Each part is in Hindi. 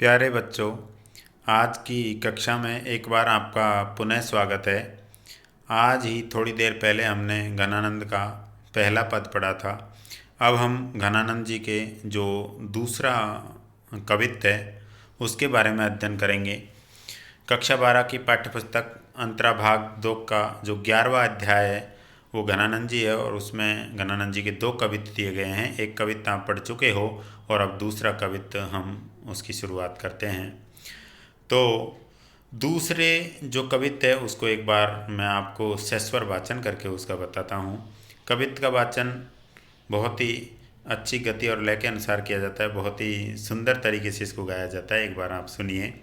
प्यारे बच्चों, आज की कक्षा में एक बार आपका पुनः स्वागत है। आज ही थोड़ी देर पहले हमने घनानंद का पहला पद पढ़ा था। अब हम घनानंद जी के जो दूसरा कवित्त है उसके बारे में अध्ययन करेंगे। कक्षा 12 की पाठ्यपुस्तक अंतराभाग 2 का जो 11वां अध्याय है वो घनानंद जी है और उसमें घनानंद जी के 2 कवित्त दिए गए हैं। एक कवित्त आप पढ़ चुके हो और अब दूसरा कवित्त हम उसकी शुरुआत करते हैं। तो दूसरे जो कवित्त है उसको एक बार मैं आपको सस्वर वाचन करके उसका बताता हूँ। कवित्त का वाचन बहुत ही अच्छी गति और लय के अनुसार किया जाता है। बहुत ही सुंदर तरीके से इसको गाया जाता है। एक बार आप सुनिए।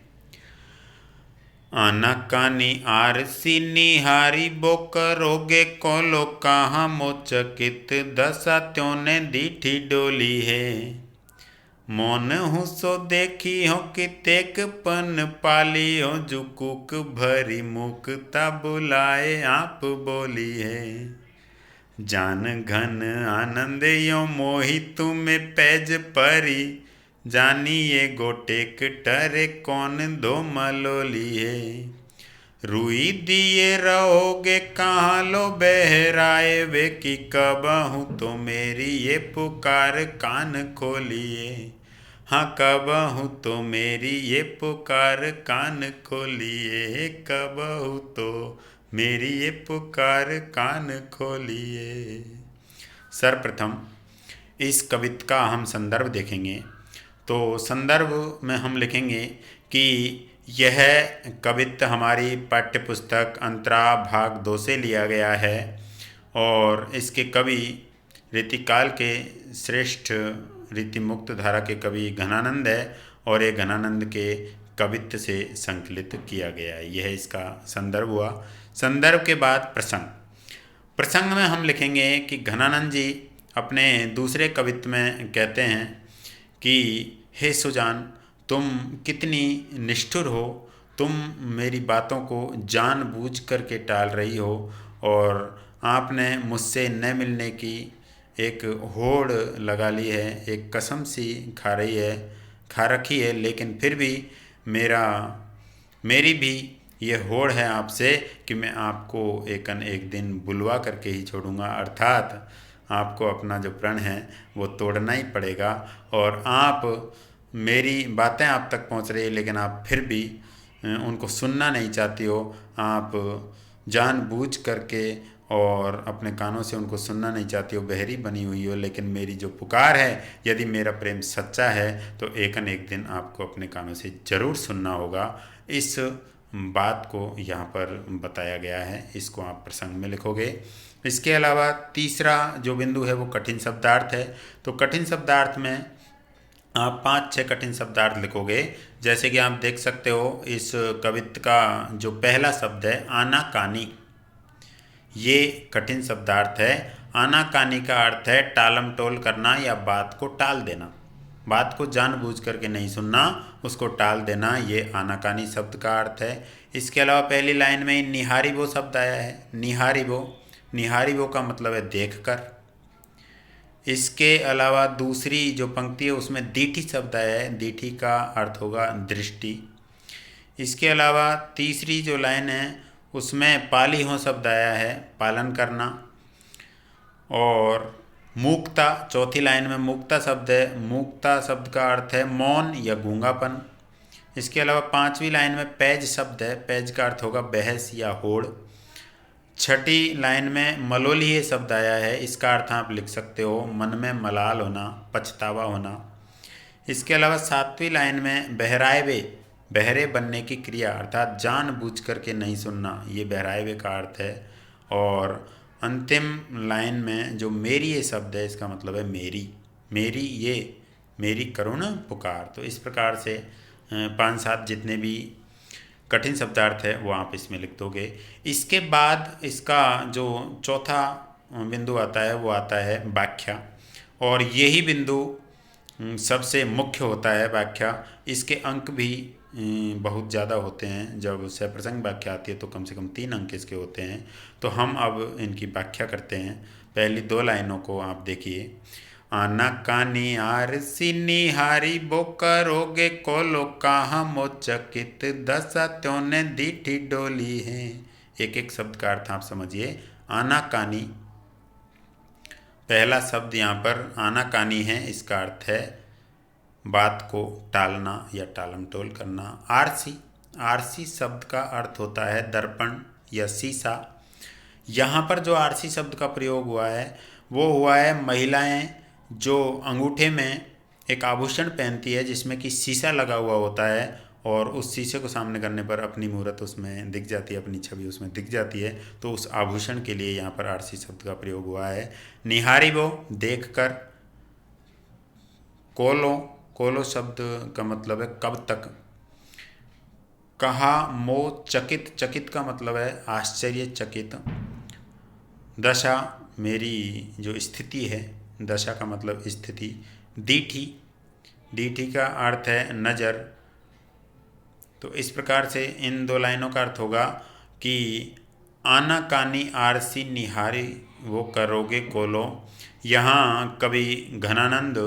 अनकानी आरसी निहारी बोकरोगे कोलो कहाँ मोचकित दशा त्योने दीठी डोली है। मोन हुसो देखी हो कितेक पन पाली हो जुकुक भरी मुक्ता बुलाए आप बोली है। जान घन आनंद यो मोहि तुम्हें पैज परी जानिए गोटेक टरे कौन दो मलोली है। रुई दिए रहोगे कहाँ लो बहराए वे कि कब हूँ तो मेरी ये पुकार कान खोलिए। हाँ कब हूँ तो मेरी ये पुकार कान खोलिए। कब हूँ तो मेरी ये पुकार कान खोलिए। सर्वप्रथम इस कविता का हम संदर्भ देखेंगे। तो संदर्भ में हम लिखेंगे कि यह कवित्त हमारी पाठ्यपुस्तक अंतरा भाग 2 से लिया गया है और इसके कवि रीतिकाल के श्रेष्ठ रीति मुक्त धारा के कवि घनानंद है और ये घनानंद के कवित्त से संकलित किया गया है। यह इसका संदर्भ हुआ। संदर्भ के बाद प्रसंग। प्रसंग में हम लिखेंगे कि घनानंद जी अपने दूसरे कवित्त में कहते हैं कि हे सुजान, तुम कितनी निष्ठुर हो। तुम मेरी बातों को जानबूझ करके टाल रही हो और आपने मुझसे न मिलने की एक होड़ लगा ली है, एक कसम सी खा रखी है, लेकिन फिर भी मेरी भी ये होड़ है आपसे कि मैं आपको एक दिन बुलवा करके ही छोड़ूंगा। अर्थात आपको अपना जो प्रण है वो तोड़ना ही पड़ेगा और आप मेरी बातें आप तक पहुंच रही है लेकिन आप फिर भी उनको सुनना नहीं चाहती हो। आप जानबूझ करके और अपने कानों से उनको सुनना नहीं चाहती हो, बहरी बनी हुई हो। लेकिन मेरी जो पुकार है, यदि मेरा प्रेम सच्चा है तो एक न एक दिन आपको अपने कानों से ज़रूर सुनना होगा। इस बात को यहाँ पर बताया गया है। इसको आप प्रसंग में लिखोगे। इसके अलावा तीसरा जो बिंदु है वो कठिन शब्दार्थ है। तो कठिन शब्दार्थ में आप 5-6 कठिन शब्दार्थ लिखोगे। जैसे कि आप देख सकते हो इस कवित्त का जो पहला शब्द है आनाकानी, ये कठिन शब्दार्थ है। आनाकानी का अर्थ है टालम टोल करना या बात को टाल देना। बात को जानबूझ करके नहीं सुनना, उसको टाल देना, ये आनाकानी शब्द का अर्थ है। इसके अलावा पहली लाइन में निहारी वो शब्द आया है। निहारी वो का मतलब है देख कर। इसके अलावा दूसरी जो पंक्ति है उसमें दीठी शब्द आया है। दीठी का अर्थ होगा दृष्टि। इसके अलावा तीसरी जो लाइन है उसमें पाली हो शब्द आया है, पालन करना। और मूकता, चौथी लाइन में मूकता शब्द है। मूकता शब्द का अर्थ है मौन या गूंगापन। इसके अलावा 5वीं लाइन में पैज शब्द है। पैज का अर्थ होगा बहस या होड़। छठी लाइन में मलोलिये शब्द आया है। इसका अर्थ आप लिख सकते हो मन में मलाल होना, पछतावा होना। इसके अलावा 7वीं लाइन में बहराए बहरे बनने की क्रिया अर्थात जानबूझ करके नहीं सुनना, ये बहराए का अर्थ है। और अंतिम लाइन में जो मेरी ये शब्द है इसका मतलब है मेरी ये मेरी करुण पुकार। तो इस प्रकार से 5-7 जितने भी कठिन शब्दार्थ है वो आप इसमें लिख दोगे। इसके बाद इसका जो चौथा बिंदु आता है वो आता है व्याख्या। और यही बिंदु सबसे मुख्य होता है, व्याख्या। इसके अंक भी बहुत ज़्यादा होते हैं। जब सप्रसंग व्याख्या आती है तो कम से कम 3 अंक इसके होते हैं। तो हम अब इनकी व्याख्या करते हैं। पहली 2 लाइनों को आप देखिए। आना कानी आरसी निहारी बो करोगे कोलो कहाँ मोचकित दशा त्योने दीठी डोली है। एक एक शब्द का अर्थ आप समझिए। आना कानी, पहला शब्द यहाँ पर आना कानी है, इसका अर्थ है बात को टालना या टालम टोल करना। आरसी, आरसी शब्द का अर्थ होता है दर्पण या शीशा। यहाँ पर जो आरसी शब्द का प्रयोग हुआ है वो हुआ है महिलाएं जो अंगूठे में एक आभूषण पहनती है जिसमें कि शीशा लगा हुआ होता है और उस शीशे को सामने करने पर अपनी मूर्त उसमें दिख जाती है, अपनी छवि उसमें दिख जाती है। तो उस आभूषण के लिए यहाँ पर आरसी शब्द का प्रयोग हुआ है। निहारी वो देख कर, कोलो, कोलो शब्द का मतलब है कब तक। कहा मो चकित, चकित का मतलब है आश्चर्यचकित। दशा मेरी जो स्थिति है, दशा का मतलब स्थिति। दीठी, दीठी का अर्थ है नज़र। तो इस प्रकार से इन दो लाइनों का अर्थ होगा कि आना कानी आरसी निहारी वो करोगे कोलो। यहाँ कवि घनानंद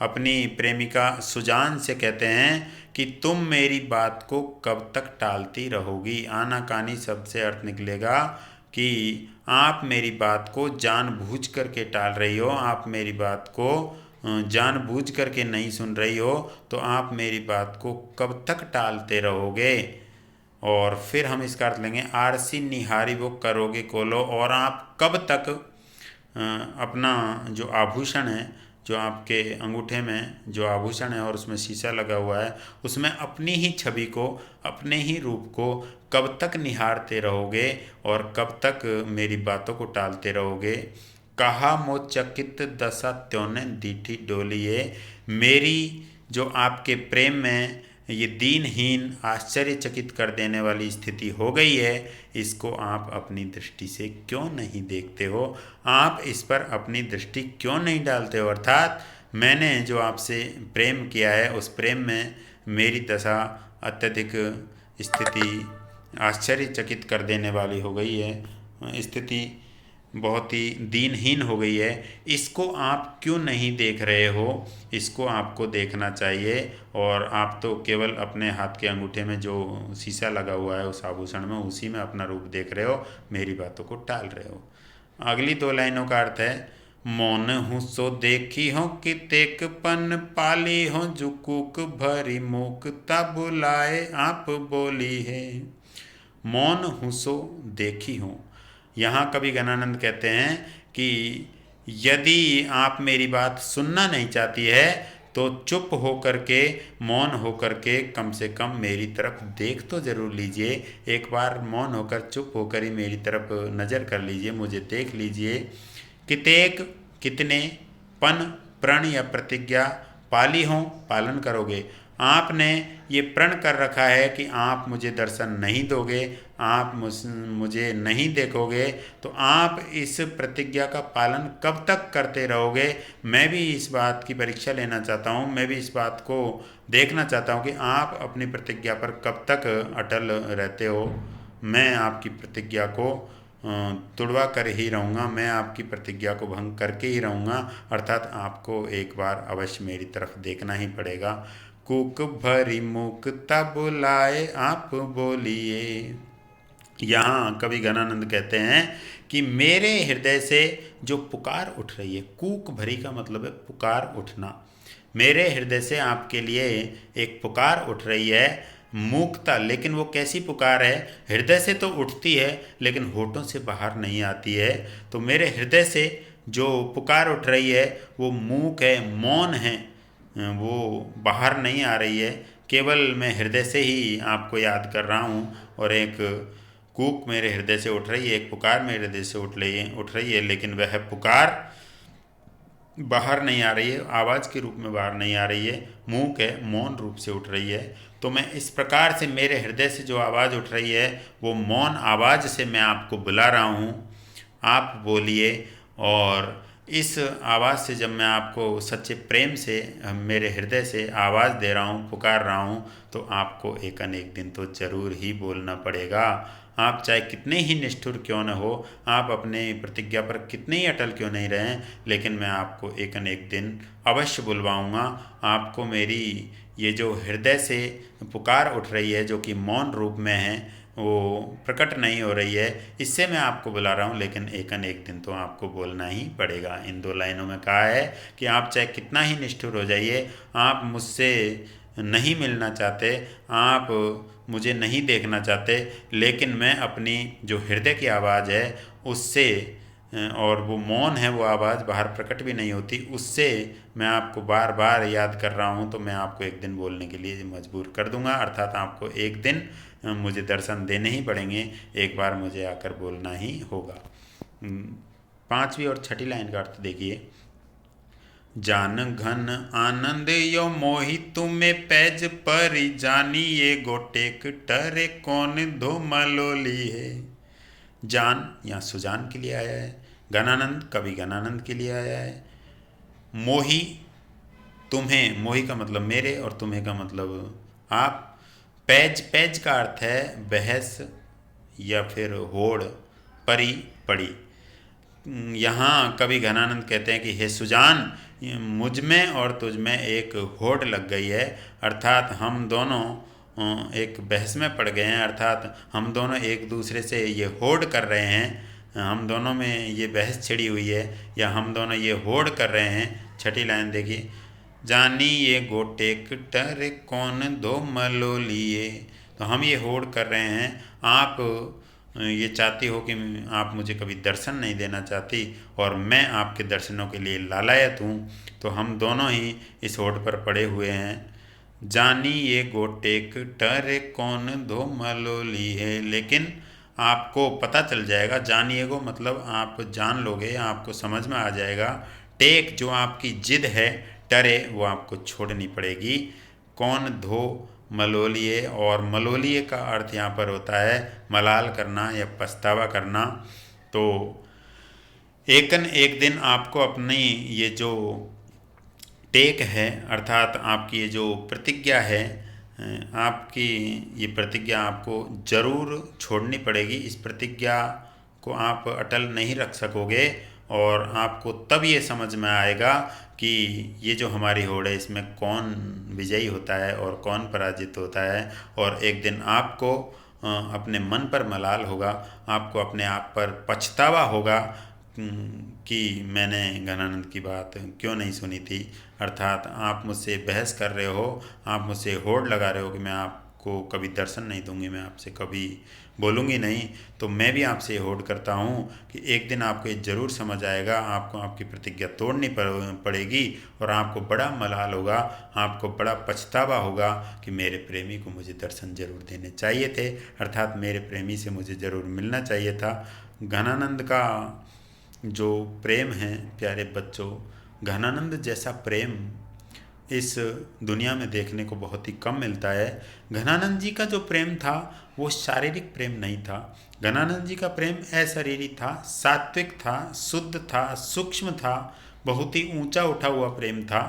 अपनी प्रेमिका सुजान से कहते हैं कि तुम मेरी बात को कब तक टालती रहोगी। आना कानी शब्द से अर्थ निकलेगा कि आप मेरी बात को जानबूझ करके टाल रही हो, आप मेरी बात को जानबूझ करके नहीं सुन रही हो, तो आप मेरी बात को कब तक टालते रहोगे। और फिर हम इसका अर्थ लेंगे आरसी निहारी वो करोगे कोलो, और आप कब तक अपना जो आभूषण है, जो आपके अंगूठे में जो आभूषण है और उसमें शीशा लगा हुआ है, उसमें अपनी ही छवि को, अपने ही रूप को कब तक निहारते रहोगे और कब तक मेरी बातों को टालते रहोगे। कहा मोचकित दशा त्योने दीठी डोलिए, मेरी जो आपके प्रेम में ये दीनहीन आश्चर्यचकित कर देने वाली स्थिति हो गई है, इसको आप अपनी दृष्टि से क्यों नहीं देखते हो, आप इस पर अपनी दृष्टि क्यों नहीं डालते हो। अर्थात मैंने जो आपसे प्रेम किया है उस प्रेम में मेरी दशा अत्यधिक स्थिति आश्चर्यचकित कर देने वाली हो गई है, स्थिति बहुत ही दीनहीन हो गई है। इसको आप क्यों नहीं देख रहे हो, इसको आपको देखना चाहिए। और आप तो केवल अपने हाथ के अंगूठे में जो शीशा लगा हुआ है उस आभूषण में, उसी में अपना रूप देख रहे हो, मेरी बातों को टाल रहे हो। अगली दो लाइनों का अर्थ है मौन हूँ सो देखी हो कितेक पन पाली हो, जुकूक भरी मूक तब बुलाए आप बोली है। मौन हूँ सो देखी हूँ, यहाँ कवि गणानंद कहते हैं कि यदि आप मेरी बात सुनना नहीं चाहती है तो चुप होकर के, मौन होकर के कम से कम मेरी तरफ देख तो ज़रूर लीजिए। एक बार मौन होकर, चुप होकर ही मेरी तरफ नज़र कर लीजिए, मुझे देख लीजिए। कितेक कितने, पन प्रण या प्रतिज्ञा, पाली हों पालन करोगे। आपने ये प्रण कर रखा है कि आप मुझे दर्शन नहीं दोगे, आप मुझे नहीं देखोगे, तो आप इस प्रतिज्ञा का पालन कब तक करते रहोगे। मैं भी इस बात की परीक्षा लेना चाहता हूँ, मैं भी इस बात को देखना चाहता हूँ कि आप अपनी प्रतिज्ञा पर कब तक अटल रहते हो। मैं आपकी प्रतिज्ञा को तुड़वा कर ही रहूँगा, मैं आपकी प्रतिज्ञा को भंग करके ही रहूँगा। अर्थात आपको एक बार अवश्य मेरी तरफ देखना ही पड़ेगा। कूक भरी मुख तब बुलाए आप बोलिए। यहाँ कवि घनानंद कहते हैं कि मेरे हृदय से जो पुकार उठ रही है, कूक भरी का मतलब है पुकार उठना, मेरे हृदय से आपके लिए एक पुकार उठ रही है, मूकता, लेकिन वो कैसी पुकार है, हृदय से तो उठती है लेकिन होठों से बाहर नहीं आती है। तो मेरे हृदय से जो पुकार उठ रही है वो मूक है, मौन है, वो बाहर नहीं आ रही है, केवल मैं हृदय से ही आपको याद कर रहा हूँ। और एक कूक मेरे हृदय से उठ रही है, एक पुकार मेरे हृदय से उठ रही है, लेकिन वह पुकार बाहर नहीं आ रही है, आवाज़ के रूप में बाहर नहीं आ रही है, मूक है, मौन रूप से उठ रही है। तो मैं इस प्रकार से मेरे हृदय से जो आवाज़ उठ रही है वो मौन आवाज़ से मैं आपको बुला रहा हूँ, आप बोलिए। और इस आवाज़ से जब मैं आपको सच्चे प्रेम से मेरे हृदय से आवाज़ दे रहा हूँ, पुकार रहा हूँ, तो आपको एक न एक दिन तो ज़रूर ही बोलना पड़ेगा। आप चाहे कितने ही निष्ठुर क्यों न हो, आप अपने प्रतिज्ञा पर कितने ही अटल क्यों नहीं रहें, लेकिन मैं आपको एक न एक दिन अवश्य बुलवाऊंगा। आपको मेरी ये जो हृदय से पुकार उठ रही है, जो कि मौन रूप में है, वो प्रकट नहीं हो रही है, इससे मैं आपको बुला रहा हूँ, लेकिन एक न एक दिन तो आपको बोलना ही पड़ेगा। इन 2 लाइनों में कहा है कि आप चाहे कितना ही निष्ठुर हो जाइए, आप मुझसे नहीं मिलना चाहते, आप मुझे नहीं देखना चाहते, लेकिन मैं अपनी जो हृदय की आवाज़ है उससे, और वो मौन है, वो आवाज़ बाहर प्रकट भी नहीं होती, उससे मैं आपको बार बार याद कर रहा हूँ, तो मैं आपको एक दिन बोलने के लिए मजबूर कर दूंगा। अर्थात आपको एक दिन मुझे दर्शन देने ही पड़ेंगे, एक बार मुझे आकर बोलना ही होगा। 5वीं और 6ठी लाइन का अर्थ देखिए। जान घन आनंद यो मोहि तुम्हें पैज परि जानी, ये गोटेक टरे कौन धो मलोली है। जान यहाँ सुजान के लिए आया है, घनानंद कवि घनानंद के लिए आया है, मोही तुम्हें, मोही का मतलब मेरे और तुम्हें का मतलब आप। पैज, पैज का अर्थ है बहस या फिर होड़, परी पड़ी। यहाँ कवि घनानंद कहते हैं कि हे सुजान, मुझ में और तुझ में एक होड़ लग गई है, अर्थात हम दोनों एक बहस में पड़ गए हैं, अर्थात हम दोनों एक दूसरे से ये होड़ कर रहे हैं, हम दोनों में ये बहस छिड़ी हुई है, या हम दोनों ये होड़ कर रहे हैं। 6ठी लाइन देखिए। जानी ये गोटेक टर कौन दो मलोलिए। तो हम ये होड़ कर रहे हैं, आप ये चाहती हो कि आप मुझे कभी दर्शन नहीं देना चाहती, और मैं आपके दर्शनों के लिए लालायत हूँ, तो हम दोनों ही इस होड़ पर पड़े हुए हैं। जानी ये गोटेक टर कौन दो मलोली है, लेकिन आपको पता चल जाएगा। जानिए को मतलब आप जान लोगे, आपको समझ में आ जाएगा। टेक जो आपकी जिद है, टरे वो आपको छोड़नी पड़ेगी। कौन धो मलोलिए, और मलोलिए का अर्थ यहाँ पर होता है मलाल करना या पछतावा करना। तो एकन एक दिन आपको अपनी ये जो टेक है, अर्थात आपकी ये जो प्रतिज्ञा है, आपकी ये प्रतिज्ञा आपको ज़रूर छोड़नी पड़ेगी। इस प्रतिज्ञा को आप अटल नहीं रख सकोगे, और आपको तब ये समझ में आएगा कि ये जो हमारी होड़ है, इसमें कौन विजयी होता है और कौन पराजित होता है। और एक दिन आपको अपने मन पर मलाल होगा, आपको अपने आप पर पछतावा होगा कि मैंने घनानंद की बात क्यों नहीं सुनी थी। अर्थात आप मुझसे बहस कर रहे हो, आप मुझसे होड़ लगा रहे हो कि मैं आपको कभी दर्शन नहीं दूंगी, मैं आपसे कभी बोलूँगी नहीं। तो मैं भी आपसे होड़ करता हूँ कि एक दिन आपको ये ज़रूर समझ आएगा, आपको आपकी प्रतिज्ञा तोड़नी पड़ेगी, और आपको बड़ा मलाल होगा, आपको बड़ा पछतावा होगा कि मेरे प्रेमी को मुझे दर्शन जरूर देने चाहिए थे, अर्थात मेरे प्रेमी से मुझे ज़रूर मिलना चाहिए था। घनानंद का जो प्रेम है प्यारे बच्चों, घनानंद जैसा प्रेम इस दुनिया में देखने को बहुत ही कम मिलता है। घनानंद जी का जो प्रेम था वो शारीरिक प्रेम नहीं था। घनानंद जी का प्रेम अशरीरी था, सात्विक था, शुद्ध था, सूक्ष्म था, बहुत ही ऊंचा उठा हुआ प्रेम था।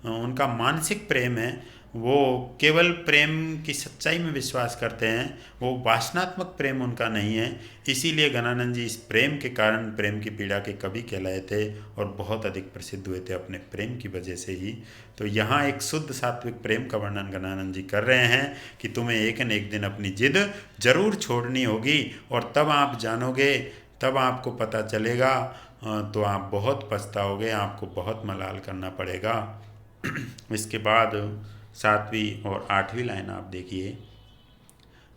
उनका मानसिक प्रेम है, वो केवल प्रेम की सच्चाई में विश्वास करते हैं, वो वासनात्मक प्रेम उनका नहीं है। इसीलिए घनानंद जी इस प्रेम के कारण प्रेम की पीड़ा के कवि कहलाए थे, और बहुत अधिक प्रसिद्ध हुए थे अपने प्रेम की वजह से ही। तो यहाँ एक शुद्ध सात्विक प्रेम का वर्णन घनानंद जी कर रहे हैं कि तुम्हें एक न एक दिन अपनी जिद जरूर छोड़नी होगी, और तब आप जानोगे, तब आपको पता चलेगा, तो आप बहुत पछताओगे, आपको बहुत मलाल करना पड़ेगा। इसके बाद 7वीं और 8वीं लाइन आप देखिए।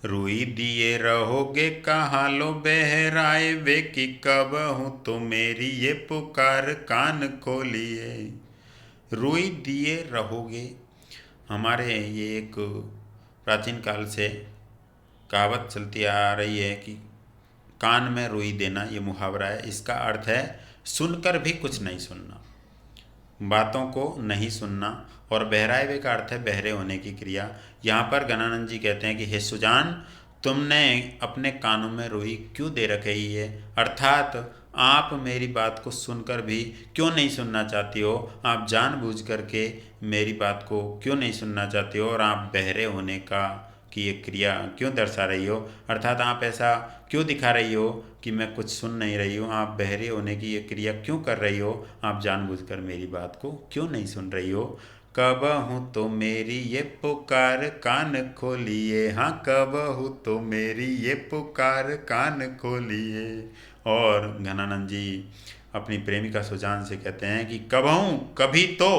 रुई दिए रहोगे कहाँ लो बहराए वे, कि कब हूँ तो मेरी ये पुकार कान खोलिए। रुई दिए रहोगे, हमारे ये एक प्राचीन काल से कहावत चलती आ रही है कि कान में रुई देना, ये मुहावरा है। इसका अर्थ है सुनकर भी कुछ नहीं सुनना, बातों को नहीं सुनना। और बहराए हुए का अर्थ है बहरे होने की क्रिया। यहाँ पर घनानंद जी कहते हैं कि हे सुजान, तुमने अपने कानों में रुई क्यों दे रखी है, अर्थात आप मेरी बात को सुनकर भी क्यों नहीं सुनना चाहती हो, आप जानबूझ करके मेरी बात को क्यों नहीं सुनना चाहती हो, और आप बहरे होने का की ये क्रिया क्यों दर्शा रही हो, अर्थात आप ऐसा क्यों दिखा रही हो कि मैं कुछ सुन नहीं रही हूँ, आप बहरे होने की ये क्रिया क्यों कर रही हो, आप जानबूझकर मेरी बात को क्यों नहीं सुन रही हो। कब हूँ तो मेरी ये पुकार कान खोलिए, हाँ कब हूँ तो मेरी ये पुकार कान खोलिए। और घनानंद जी अपनी प्रेमिका सुजान से कहते हैं कि कब हूँ कभी तो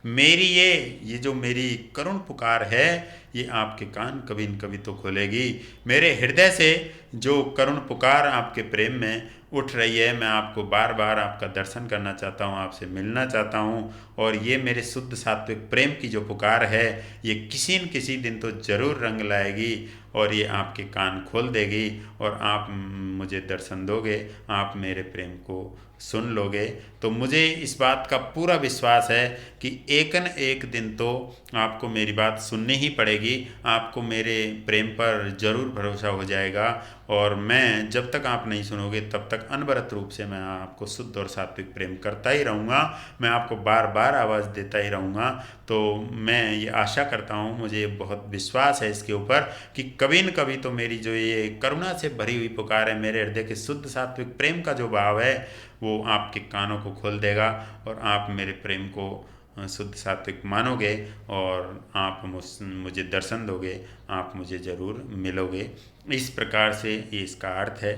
मेरी ये जो मेरी करुण पुकार है ये आपके कान कभी न कभी तो खोलेगी। मेरे हृदय से जो करुण पुकार आपके प्रेम में उठ रही है, मैं आपको बार बार आपका दर्शन करना चाहता हूँ, आपसे मिलना चाहता हूँ। और ये मेरे शुद्ध सात्विक प्रेम की जो पुकार है ये किसी न किसी दिन तो ज़रूर रंग लाएगी और ये आपके कान खोल देगी और आप मुझे दर्शन दोगे, आप मेरे प्रेम को सुन लोगे। तो मुझे इस बात का पूरा विश्वास है कि एक न एक दिन तो आपको मेरी बात सुननी ही पड़ेगी, आपको मेरे प्रेम पर ज़रूर भरोसा हो जाएगा। और मैं जब तक आप नहीं सुनोगे तब तक अनवरत रूप से मैं आपको शुद्ध और सात्विक प्रेम करता ही रहूँगा, मैं आपको बार बार आवाज़ देता ही रहूँगा। तो मैं ये आशा करता हूँ, मुझे बहुत विश्वास है इसके ऊपर कि कभी न कभी तो मेरी जो ये करुणा से भरी हुई पुकार है, मेरे हृदय के शुद्ध सात्विक प्रेम का जो भाव है वो आपके कानों को खोल देगा और आप मेरे प्रेम को शुद्ध सात्विक मानोगे और आप मुझे दर्शन दोगे, आप मुझे ज़रूर मिलोगे। इस प्रकार से ये इसका अर्थ है।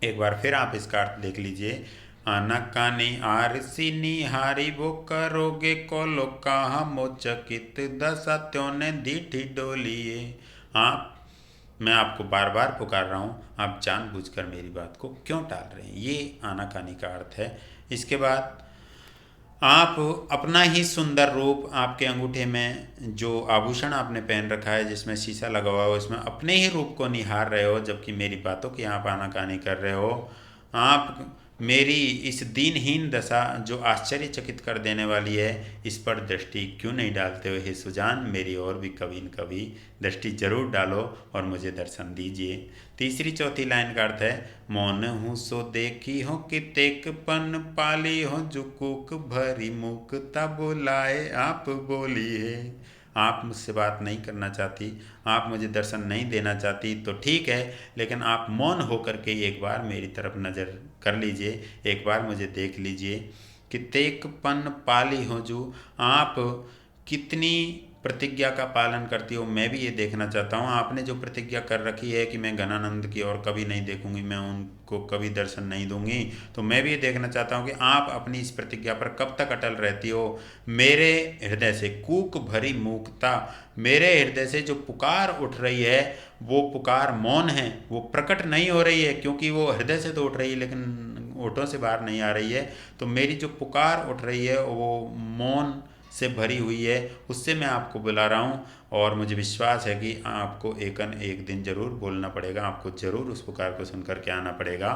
एक बार फिर आप इसका अर्थ देख लीजिए। आनाकानी आरसी निहारी वो करोगे कोलो कहाँ मोचकित दशा त्यों दीठी डोलिए। आप मैं आपको बार बार पुकार रहा हूँ, आप जानबूझकर मेरी बात को क्यों टाल रहे हैं, ये आनाकानी का अर्थ है। इसके बाद आप अपना ही सुंदर रूप, आपके अंगूठे में जो आभूषण आपने पहन रखा है जिसमें शीशा लगा हुआ है उसमें अपने ही रूप को निहार रहे हो, जबकि मेरी बातों की आप आनाकानी कर रहे हो। आप मेरी इस दीनहीन दशा जो आश्चर्यचकित कर देने वाली है इस पर दृष्टि क्यों नहीं डालते हो हे सुजान, मेरी और भी कभी न कभी दृष्टि जरूर डालो और मुझे दर्शन दीजिए। तीसरी चौथी लाइन का अर्थ है मौन हूँ सो देखी हो कितेक पन पाली हो जुकूक भरी मुक्ता बोलाए आप बोली है। आप मुझसे बात नहीं करना चाहती, आप मुझे दर्शन नहीं देना चाहती तो ठीक है, लेकिन आप मौन होकर के एक बार मेरी तरफ नज़र कर लीजिए, एक बार मुझे देख लीजिए कि तेकपन पाली हो जो आप कितनी प्रतिज्ञा का पालन करती हो, मैं भी ये देखना चाहता हूँ। आपने जो प्रतिज्ञा कर रखी है कि मैं घनानंद की और कभी नहीं देखूंगी, मैं उनको कभी दर्शन नहीं दूंगी, तो मैं भी ये देखना चाहता हूँ कि आप अपनी इस प्रतिज्ञा पर कब तक अटल रहती हो। मेरे हृदय से कूक भरी मूकता, मेरे हृदय से जो पुकार उठ रही है वो पुकार मौन है, वो प्रकट नहीं हो रही है, क्योंकि वो हृदय से तो उठ रही है लेकिन ओठों से बाहर नहीं आ रही है। तो मेरी जो पुकार उठ रही है वो मौन से भरी हुई है, उससे मैं आपको बुला रहा हूँ और मुझे विश्वास है कि आपको एक दिन जरूर बोलना पड़ेगा, आपको जरूर उस पुकार को सुन कर के आना पड़ेगा।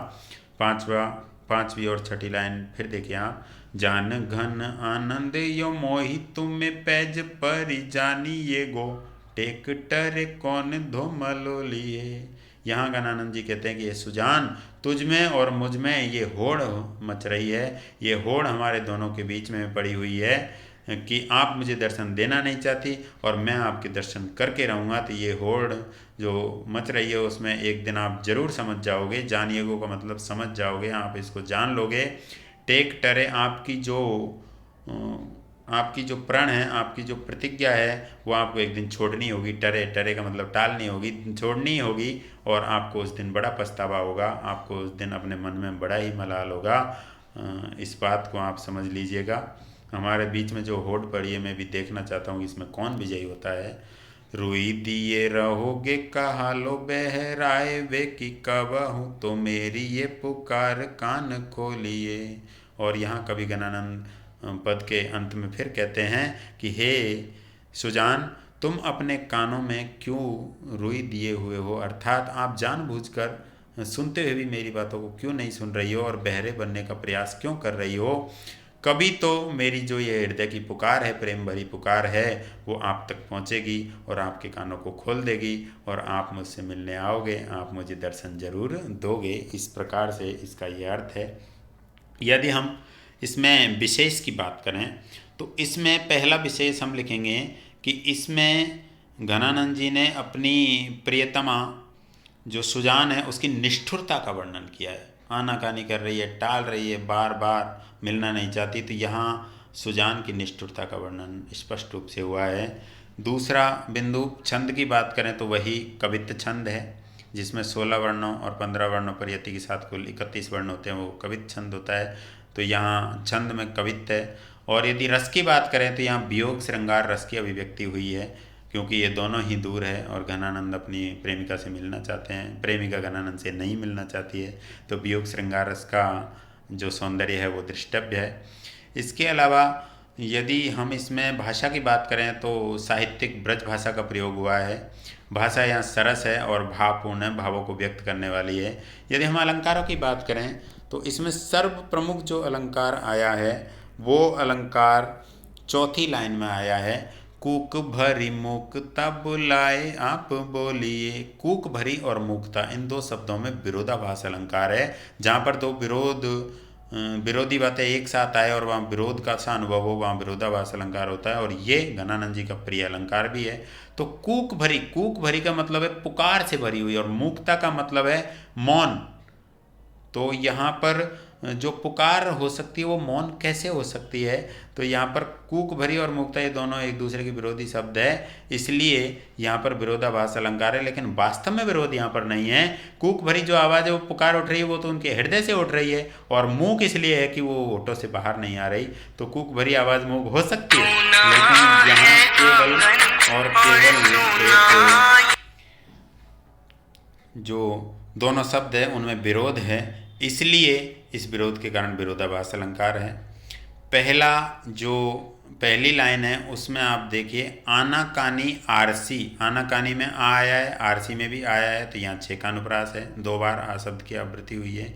पांचवी और छठी लाइन फिर देखिए आप। जान घन आनंद यो मोहि तुम्हें पैज परि जानी ये गो टेक टरे कौन धोमलो लिए। यहाँ गणानंद जी कहते हैं कि ये सुजान तुझ में और मुझ में ये होड़ मच रही है, ये होड़ हमारे दोनों के बीच में पड़ी हुई है कि आप मुझे दर्शन देना नहीं चाहती और मैं आपके दर्शन करके रहूँगा। तो ये होड़ जो मच रही है उसमें एक दिन आप जरूर समझ जाओगे, जानिएगो का मतलब समझ जाओगे, आप इसको जान लोगे। टेक टरे आपकी जो प्रण है, आपकी जो प्रतिज्ञा है वो आपको एक दिन छोड़नी होगी। टरे टरे का मतलब टालनी होगी, छोड़नी होगी और आपको उस दिन बड़ा पछतावा होगा, आपको उस दिन अपने मन में बड़ा ही मलाल होगा। इस बात को आप समझ लीजिएगा। हमारे बीच में जो होड़ पड़ी है मैं भी देखना चाहता हूँ इसमें कौन विजयी होता है। रुई दिए रहोगे कहा लो बहराए वे कि कब हूँ तो मेरी ये पुकार कान खोलिए। और यहाँ कवि गणानंद पद के अंत में फिर कहते हैं कि हे सुजान तुम अपने कानों में क्यों रुई दिए हुए हो, अर्थात आप जानबूझकर सुनते हुए भी मेरी बातों को क्यों नहीं सुन रही हो और बहरे बनने का प्रयास क्यों कर रही हो। कभी तो मेरी जो ये हृदय की पुकार है, प्रेम भरी पुकार है, वो आप तक पहुँचेगी और आपके कानों को खोल देगी और आप मुझसे मिलने आओगे, आप मुझे दर्शन जरूर दोगे। इस प्रकार से इसका ये अर्थ है। यदि हम इसमें विशेष की बात करें तो इसमें पहला विशेष हम लिखेंगे कि इसमें घनानंद जी ने अपनी प्रियतमा जो सुजान है उसकी निष्ठुरता का वर्णन किया है। आनाकानी कर रही है, टाल रही है, बार बार मिलना नहीं चाहती, तो यहाँ सुजान की निष्ठुरता का वर्णन स्पष्ट रूप से हुआ है। दूसरा बिंदु, छंद की बात करें तो वही कवित्त छंद है, जिसमें 16 वर्णों और 15 वर्णों पर यति के साथ कुल 31 वर्ण होते हैं, वो कवित्त छंद होता है। तो यहाँ छंद में कवित्त है। और यदि रस की बात करें तो यहाँ वियोग श्रृंगार रस की अभिव्यक्ति हुई है, क्योंकि ये दोनों ही दूर है और घनानंद अपनी प्रेमिका से मिलना चाहते हैं, प्रेमिका घनानंद से नहीं मिलना चाहती है, तो वियोग श्रृंगार रस का जो सौंदर्य है वो दृष्टव्य है। इसके अलावा यदि हम इसमें भाषा की बात करें तो साहित्यिक ब्रज भाषा का प्रयोग हुआ है। भाषा यहाँ सरस है और भावपूर्ण है, भावों को व्यक्त करने वाली है। यदि हम अलंकारों की बात करें तो इसमें सर्व प्रमुख जो अलंकार आया है वो अलंकार चौथी लाइन में आया है, कूक भरी मूकता बुलाए आप बोलिए। कूक भरी और मूकता इन दो शब्दों में विरोधाभास अलंकार है, जहाँ पर दो विरोधी बातें एक साथ आए और वहाँ विरोध का सा अनुभव हो, वहाँ विरोधाभास अलंकार होता है, और ये घनानंद जी का प्रिय अलंकार भी है। तो कूक भरी का मतलब है पुकार से भरी हुई, और मूकता का मतलब है मौन। तो यहाँ पर जो पुकार हो सकती है वो मौन कैसे हो सकती है? तो यहाँ पर कूक भरी और मुक्ता ये दोनों एक दूसरे के विरोधी शब्द है, इसलिए यहाँ पर विरोधाभास अलंकार है। लेकिन वास्तव में विरोध यहाँ पर नहीं है। कूक भरी जो आवाज़ है वो पुकार उठ रही है, वो तो उनके हृदय से उठ रही है, और मूक इसलिए है कि वो होठों से बाहर नहीं आ रही। तो कूक भरी आवाज़ मूक हो सकती है, लेकिन यहाँ केवल और केवल जो दोनों शब्द है उनमें विरोध है, इसलिए इस विरोध के कारण विरोधाभास अलंकार है। पहली लाइन है उसमें आप देखिए, आनाकानी आरसी, आनाकानी में आ आया है, आरसी में भी आया है, तो यहाँ छः का अनुप्रास है, 2 बार आ शब्द की आवृत्ति हुई है।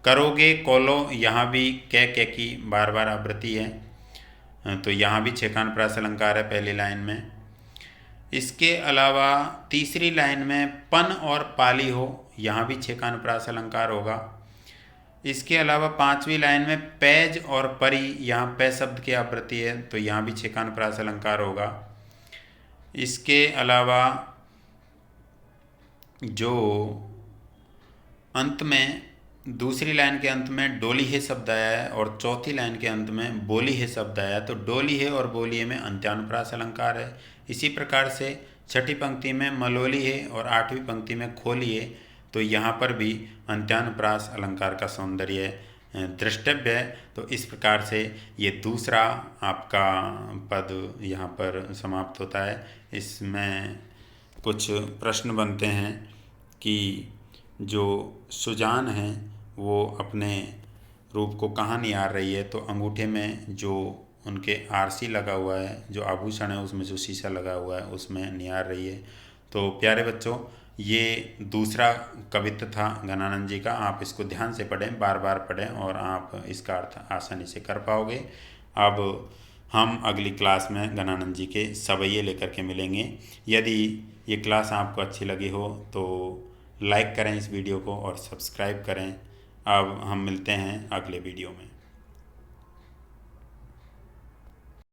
करोगे कोलो, यहाँ भी कै की बार बार आवृत्ति है, तो यहाँ भी छः का अनुप्रास अलंकार है पहली लाइन में। इसके अलावा तीसरी लाइन में पन और पाली हो, यहाँ भी छः का अनुप्रास अलंकार होगा। इसके अलावा 5वीं लाइन में पैज और परी, यहाँ पै शब्द की आवृत्ति है, तो यहाँ भी छः का अनुप्रास अलंकार होगा। इसके अलावा जो अंत में दूसरी लाइन के अंत में डोली है शब्द आया है और चौथी लाइन के अंत में बोली है शब्द आया है, तो डोली है और बोली है में अंत्यानुप्रास अलंकार है। इसी प्रकार से छठी पंक्ति में मलोली है और 8वीं पंक्ति में खोली है, तो यहाँ पर भी अंत्यानुप्रास अलंकार का सौंदर्य दृष्टव्य है। तो इस प्रकार से ये दूसरा आपका पद यहाँ पर समाप्त होता है। इसमें कुछ प्रश्न बनते हैं कि जो सुजान है वो अपने रूप को कहाँ निहार रही है, तो अंगूठे में जो उनके आरसी लगा हुआ है, जो आभूषण है उसमें जो शीशा लगा हुआ है उसमें निहार रही है। तो प्यारे बच्चों, ये दूसरा कवित्त था घनानंद जी का। आप इसको ध्यान से पढ़ें, बार बार पढ़ें और आप इसका अर्थ आसानी से कर पाओगे। अब हम अगली क्लास में घनानंद जी के सवैये लेकर के मिलेंगे। यदि ये क्लास आपको अच्छी लगी हो तो लाइक करें इस वीडियो को और सब्सक्राइब करें। अब हम मिलते हैं अगले वीडियो में।